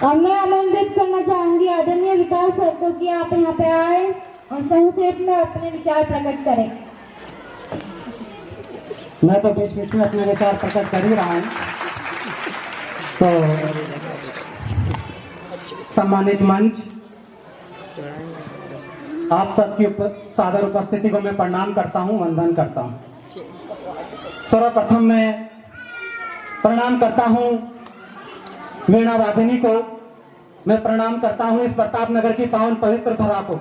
और मैं आमंत्रित करना चाहूंगी आदरणीय विकास सर को कि आप यहाँ पे आए और संक्षेप में अपने विचार प्रकट करें। मैं तो बीच बीच में अपने विचार प्रकट कर ही रहा हूँ। तो सम्मानित मंच, आप सबकी सादर उपस्थिति को मैं प्रणाम करता हूँ, वंदन करता हूँ। सर्वप्रथम मैं प्रणाम करता हूँ वीणा वादिनी को, मैं प्रणाम करता हूँ इस प्रताप नगर की पावन पवित्र धरा को।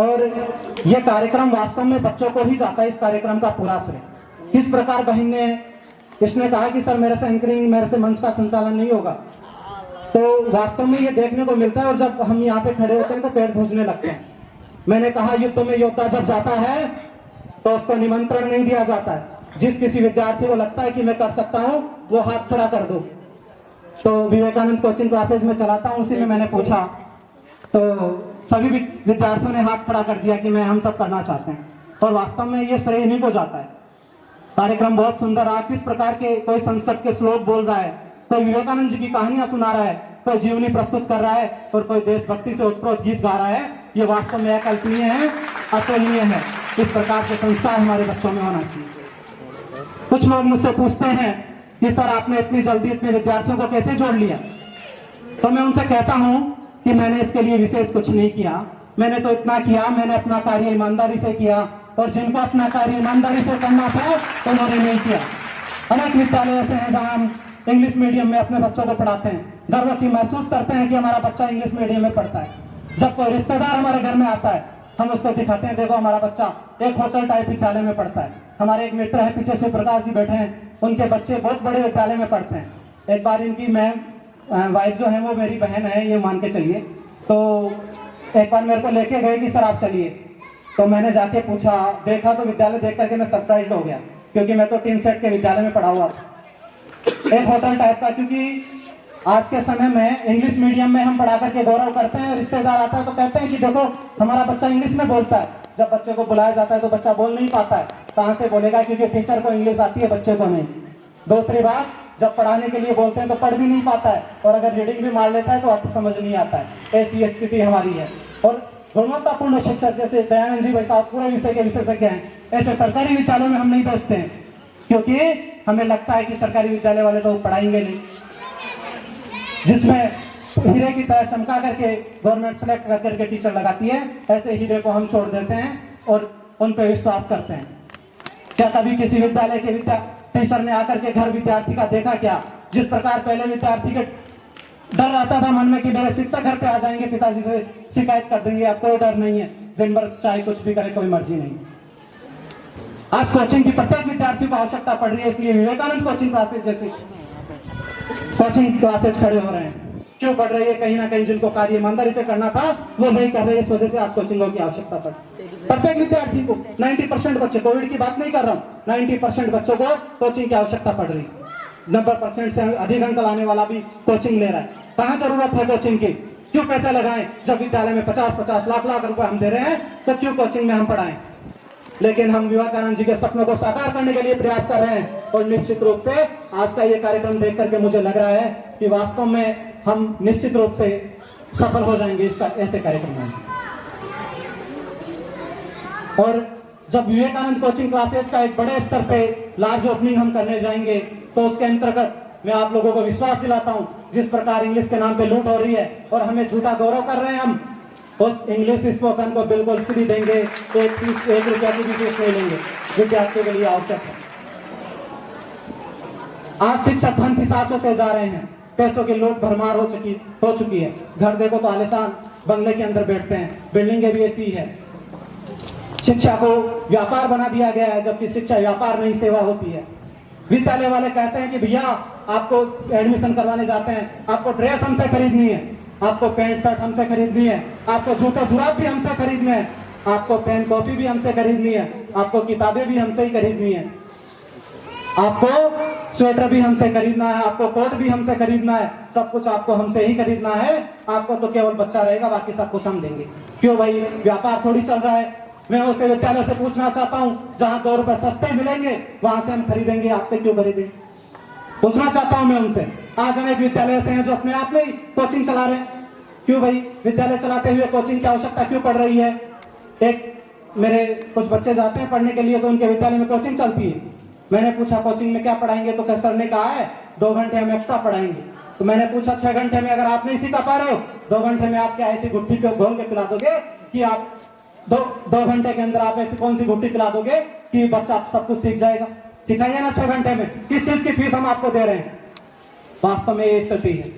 और यह कार्यक्रम वास्तव में बच्चों को ही जाता है, इस कार्यक्रम का पूरा श्रेय। किस प्रकार बहन ने इसने कहा कि सर मेरे से एंकरिंग, मेरे से मंच का संचालन नहीं होगा, तो वास्तव में ये देखने को मिलता है। और जब हम यहाँ पे खड़े होते हैं तो पैर धूसने लगते हैं। मैंने कहा युद्ध में योद्धा जब जाता है तो उसको निमंत्रण नहीं दिया जाता है। जिस किसी विद्यार्थी को लगता है कि मैं कर सकता हूँ वो हाथ खड़ा कर दो। तो विवेकानंद कोचिंग क्लासेज में चलाता हूँ, उसी में मैंने पूछा तो सभी विद्यार्थियों ने हाथ खड़ा कर दिया कि हम सब करना चाहते हैं। और वास्तव में ये श्रेय इन्हीं को जाता है। कार्यक्रम बहुत सुंदर रहा। किस प्रकार के कोई संस्कृत के श्लोक बोल रहा है, कोई विवेकानंद जी की कहानियां सुना रहा है, कोई जीवनी प्रस्तुत कर रहा है और कोई देशभक्ति से उत्प्रोत गीत गा रहा है। ये वास्तव में अकल्पनीय है, अतुलनीय है। इस प्रकार के संस्कार हमारे बच्चों में होना चाहिए। कुछ लोग मुझसे पूछते हैं कि सर आपने इतनी जल्दी इतने विद्यार्थियों को कैसे जोड़ लिया, तो मैं उनसे कहता हूं कि मैंने इसके लिए विशेष कुछ नहीं किया। मैंने तो इतना किया, मैंने अपना कार्य ईमानदारी से किया और जिनको अपना कार्य ईमानदारी से करना था तो उन्होंने नहीं किया। अनेक विद्यालय ऐसे हैं जहां हम इंग्लिश मीडियम में अपने बच्चों को पढ़ाते हैं, गर्व की महसूस करते हैं कि हमारा बच्चा इंग्लिश मीडियम में पढ़ता है। जब कोई रिश्तेदार हमारे घर में आता है हम उसको दिखाते हैं, देखो हमारा बच्चा एक होटल टाइप विद्यालय में पढ़ता है। हमारे एक मित्र है पीछे से प्रकाश जी बैठे हैं, उनके बच्चे बहुत बड़े विद्यालय में पढ़ते हैं। एक बार इनकी वाइफ जो है वो मेरी बहन है, ये मान के चलिए। तो एक बार मेरे को लेके गए कि सर आप चलिए। तो मैंने जाके पूछा, देखा तो विद्यालय देख करके मैं सरप्राइज हो गया, क्योंकि मैं तो टीन सेट के विद्यालय में पढ़ा हुआ था, एक होटल टाइप का। क्योंकि आज के समय में इंग्लिश मीडियम में हम पढ़ा करके गौरव करते हैं, रिश्तेदार आता है तो कहते हैं कि देखो हमारा बच्चा इंग्लिश में बोलता है। जब बच्चे को बुलाया जाता है तो बच्चा बोल नहीं पाता है। कहां से बोलेगा, क्योंकि टीचर को इंग्लिश आती है, बच्चे को नहीं। दूसरी बात, जब पढ़ाने के लिए बोलते हैं तो पढ़ भी नहीं पाता है, और अगर रीडिंग भी मार लेता है तो अर्थ समझ नहीं आता है। ऐसी स्थिति हमारी है। और गुणवत्तापूर्ण शिक्षक जैसे दयानंद जी भाई साहब पूरे विषय के विशेषज्ञ हैं, ऐसे सरकारी विद्यालयों में हम नहीं भेजते हैं, क्योंकि हमें लगता है कि सरकारी विद्यालय वाले तो पढ़ाएंगे नहीं। जिसमें हीरे की तरह चमका करके गवर्नमेंट सेलेक्ट कर करके टीचर लगाती है, ऐसे हीरे को हम छोड़ देते हैं और उन पर विश्वास करते हैं। क्या कभी किसी विद्यालय के टीचर ने आकर के घर विद्यार्थी का देखा क्या? जिस प्रकार पहले विद्यार्थी के डर रहता था मन में कि मेरे शिक्षक घर पे आ जाएंगे, पिताजी से शिकायत कर देंगे, अब कोई डर नहीं है, दिन भर चाहे कुछ भी करे कोई मर्जी नहीं। आज कोचिंग की प्रत्येक विद्यार्थी को आवश्यकता पड़ रही है, इसलिए विवेकानंद कोचिंग क्लासेज जैसे कोचिंग क्लासेज खड़े हो रहे हैं। क्यों बढ़ रही है? कहीं ना कहीं जिनको कार्य ईमानदारी से करना था वो नहीं कर रहे, इस वजह से आज कोचिंगों की आवश्यकता पड़ी। प्रत्येक विद्यार्थी को 90% बच्चे, कोविड की बात नहीं कर रहा हूँ, 90% बच्चों को कोचिंग की आवश्यकता पड़ रही है। 90% से अधिक अंक लाने वाला भी कोचिंग ले रहा है। कहाँ जरूरत है कोचिंग की? क्यों पैसे लगाएं? जब विद्यालय में 50-50 लाख रुपए हम दे रहे हैं तो क्यों कोचिंग में हम पढ़ाएं? लेकिन हम विवेकानंद जी के सपनों को साकार करने के लिए प्रयास कर रहे हैं। और निश्चित रूप से आज का ये कार्यक्रम देख करके मुझे लग रहा है कि वास्तव में हम निश्चित रूप से सफल हो जाएंगे इसका ऐसे कार्यक्रम में। और जब विवेकानंद कोचिंग क्लासेस का एक बड़े स्तर पे लार्ज ओपनिंग हम करने जाएंगे तो उसके अंतर्गत मैं आप लोगों को विश्वास दिलाता हूं, जिस प्रकार इंग्लिश के नाम पे लूट हो रही है और हमें झूठा गौरव कर रहे हैं, हम उस इंग्लिश स्पोकन को बिल्कुल फ्री देंगे। 1 रुपया की भी फीस नहीं लेंगे, विद्यार्थियों के लिए आवश्यक है। आज शिक्षक धन पिशाच होते जा रहे हैं, पैसों की लूट भरमार हो चुकी है। घर देखो तो आलिशान बंगले के अंदर बैठते हैं, बिल्डिंगें भी ऐसी है। शिक्षा को व्यापार बना दिया गया है, जबकि शिक्षा व्यापार नहीं सेवा होती है। विद्यालय वाले कहते हैं कि भैया आपको एडमिशन करवाने जाते हैं, आपको ड्रेस हमसे खरीदनी है, आपको पैंट शर्ट हमसे खरीदनी है, आपको जूते जुराब भी हमसे खरीदने हैं, आपको पेन कॉपी भी हमसे खरीदनी है, आपको किताबें भी हमसे ही खरीदनी है, आपको स्वेटर भी हमसे खरीदना है, आपको कोट भी हमसे खरीदना है, सब कुछ आपको हमसे ही खरीदना है। आपको तो केवल बच्चा रहेगा, बाकी सब कुछ हम देंगे। क्यों भाई? व्यापार थोड़ी चल रहा है। मैं उसे विद्यालय से पूछना चाहता हूं, जहां 2 रुपए सस्ते मिलेंगे वहां से हम खरीदेंगे, आपसे क्यों खरीदें? पूछना चाहता हूं मैं उनसे, आज हम एक विद्यालय से हैं जो अपने आप में ही कोचिंग चला रहे हैं। क्यों भाई विद्यालय चलाते हुए कोचिंग की आवश्यकता क्यों पड़ रही है? एक मेरे कुछ बच्चे जाते हैं पढ़ने के लिए तो उनके विद्यालय में कोचिंग चलती है। मैंने पूछा कोचिंग में क्या पढ़ाएंगे, तो सर ने कहा है 2 घंटे हम एक्स्ट्रा पढ़ाएंगे। तो मैंने पूछा 6 घंटे में अगर आप नहीं सिखा पा रहे हो, 2 घंटे में आप क्या ऐसी गुट्ठी पे घोल के पिला दोगे कि आप दो घंटे के अंदर आप ऐसी कौन सी गुट्ठी पिला दोगे कि बच्चा सब कुछ सीख जाएगा? सिखाइए ना 6 घंटे में। किस चीज की फीस हम आपको दे रहे हैं? वास्तव में ये स्थिति है।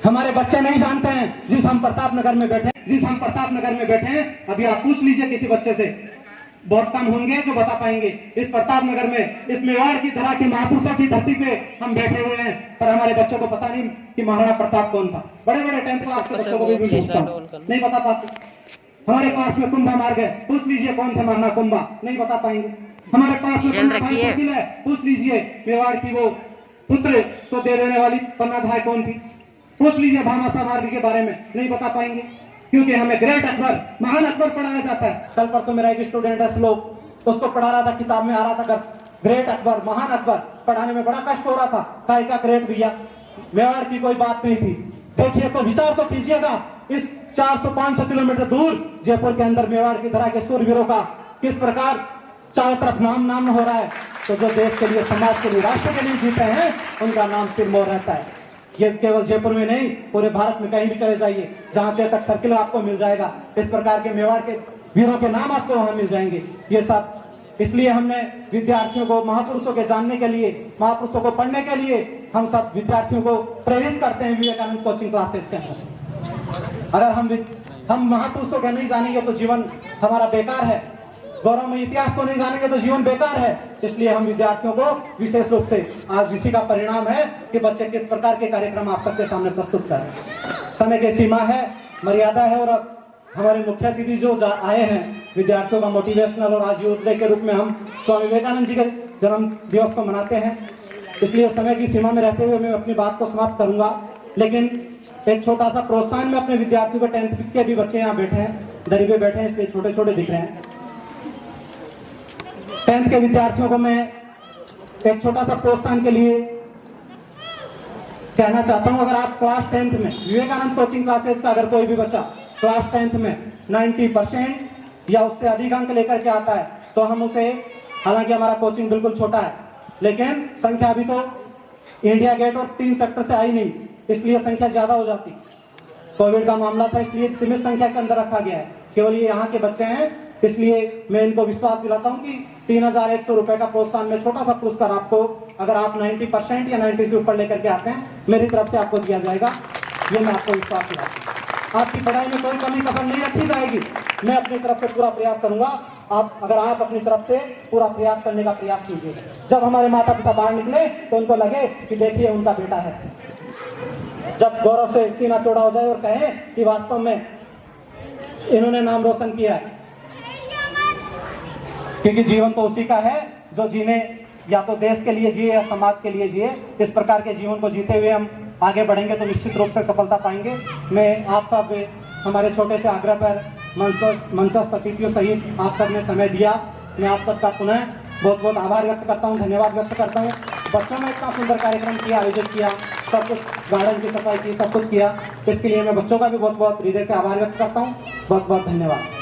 हमारे बच्चे नहीं जानते हैं। जिस हम प्रताप नगर में बैठे हैं, अभी आप पूछ लीजिए किसी बच्चे से, बहुत कम होंगे जो बता पाएंगे। इस प्रताप नगर में, इस मेवाड़ की धरा की महापुरुषों की धरती पे हम बैठे हुए हैं, पर हमारे बच्चों को पता नहीं कि महाराणा प्रताप कौन था। बड़े बड़े 10th क्लास के बच्चों को भी पूछता हूं, नहीं बता पाते। हमारे पास में कुंभा मार्ग है, पूछ लीजिए कौन थे महाराणा कुंभा, नहीं बता पाएंगे। हमारे पास में किला है, पूछ लीजिए मेवाड़ की वो पुत्र को दे देने वाली पन्नाधाय कौन थी, पूछ लीजिए भामाशाह मार्ग के बारे में, नहीं बता पाएंगे। क्योंकि हमें ग्रेट अकबर, महान अकबर पढ़ाया जाता है। कल परसों मेरा एक स्टूडेंट है श्लोक, उसको पढ़ा रहा था, किताब में आ रहा था ग्रेट अकबर, महान अकबर, पढ़ाने में बड़ा कष्ट हो रहा था। काय का ग्रेट भैया, मेवाड़ की कोई बात नहीं थी। देखिए तो विचार तो कीजिएगा, इस 400-500 किलोमीटर दूर जयपुर के अंदर मेवाड़ की धरा के सूरवीरों का किस प्रकार चारों तरफ नाम हो रहा है। तो जो देश के लिए, समाज के लिए, राष्ट्र के लिए जीते हैं, उनका नाम सिरमौर रहता है। ये केवल जयपुर में नहीं, पूरे भारत में कहीं भी चले जाइए, जहां चेतक सर्किल आपको मिल जाएगा, इस प्रकार के मेवाड़ के वीरों के नाम आपको वहां मिल जाएंगे। ये सब इसलिए हमने विद्यार्थियों को महापुरुषों के जानने के लिए, महापुरुषों को पढ़ने के लिए हम सब विद्यार्थियों को प्रेरित करते हैं विवेकानंद कोचिंग क्लासेस के अंदर। अगर हम महापुरुषों के नहीं जानेंगे तो जीवन हमारा बेकार है, गौरवमय इतिहास को नहीं जानेंगे तो जीवन बेकार है। इसलिए हम विद्यार्थियों को विशेष रूप से आज इसी का परिणाम है कि बच्चे किस प्रकार के कार्यक्रम आप सबके सामने प्रस्तुत कर रहे हैं। समय की सीमा है, मर्यादा है, और अब हमारे मुख्य अतिथि जो आए हैं, विद्यार्थियों का मोटिवेशनल, और आज यूथ डे के रूप में हम स्वामी विवेकानंद जी के जन्म दिवस को मनाते हैं। इसलिए समय की सीमा में रहते हुए मैं अपनी बात को समाप्त करूंगा, लेकिन एक छोटा सा प्रोत्साहन में अपने विद्यार्थियों को, 10th के भी बच्चे यहाँ बैठे हैं, दरी पे बैठे हैं, इसलिए छोटे छोटे दिख रहे हैं। 10th के विद्यार्थियों को मैं एक छोटा सा प्रोत्साहन के लिए कहना चाहता हूं, अगर आप क्लास 10th में विवेकानंद कोचिंग क्लासेस का अगर कोई भी बच्चा क्लास 10th में 90% या उससे अधिक अंक लेकर के आता है तो हम उसे, हालांकि हमारा कोचिंग बिल्कुल छोटा है, लेकिन संख्या अभी तो इंडिया गेट और 3 सेक्टर से आई नहीं, इसलिए संख्या ज्यादा हो जाती। कोविड का मामला था, इसलिए सीमित संख्या के अंदर रखा गया है। केवल ये यहाँ के बच्चे हैं, इसलिए मैं इनको विश्वास दिलाता हूँ कि 3100 रुपए का प्रोत्साहन में छोटा सा पुरस्कार आपको, अगर आप 90% या 90 से ऊपर लेकर के आते हैं, मेरी तरफ से आपको दिया जाएगा। ये मैं आपको विश्वास दिलाता हूँ। आपकी पढ़ाई में कोई कमी कसर नहीं रखी जाएगी। मैं अपनी तरफ से पूरा प्रयास करूंगा। अगर आप अपनी तरफ से पूरा प्रयास करने का प्रयास कीजिए, जब हमारे माता पिता बाहर निकले तो उनको लगे कि देखिए उनका बेटा है, जब गौरव से सीना चौड़ा हो जाए और कहे कि वास्तव में इन्होंने नाम रोशन किया है। क्योंकि जीवन तो उसी का है जो जीने या तो देश के लिए जिए या समाज के लिए जिए। इस प्रकार के जीवन को जीते हुए हम आगे बढ़ेंगे तो निश्चित रूप से सफलता पाएंगे। मैं आप सब हमारे छोटे से आग्रह पर मंचस्थ अतिथियों सहित आप सब ने समय दिया, मैं आप सबका पुनः बहुत बहुत आभार व्यक्त करता हूँ, धन्यवाद व्यक्त करता हूँ। बच्चों ने इतना सुंदर कार्यक्रम किया, आयोजित किया, सब कुछ, गार्डन की सफाई की, सब कुछ किया, इसके लिए मैं बच्चों का भी बहुत बहुत हृदय से आभार व्यक्त करता हूँ। बहुत बहुत धन्यवाद।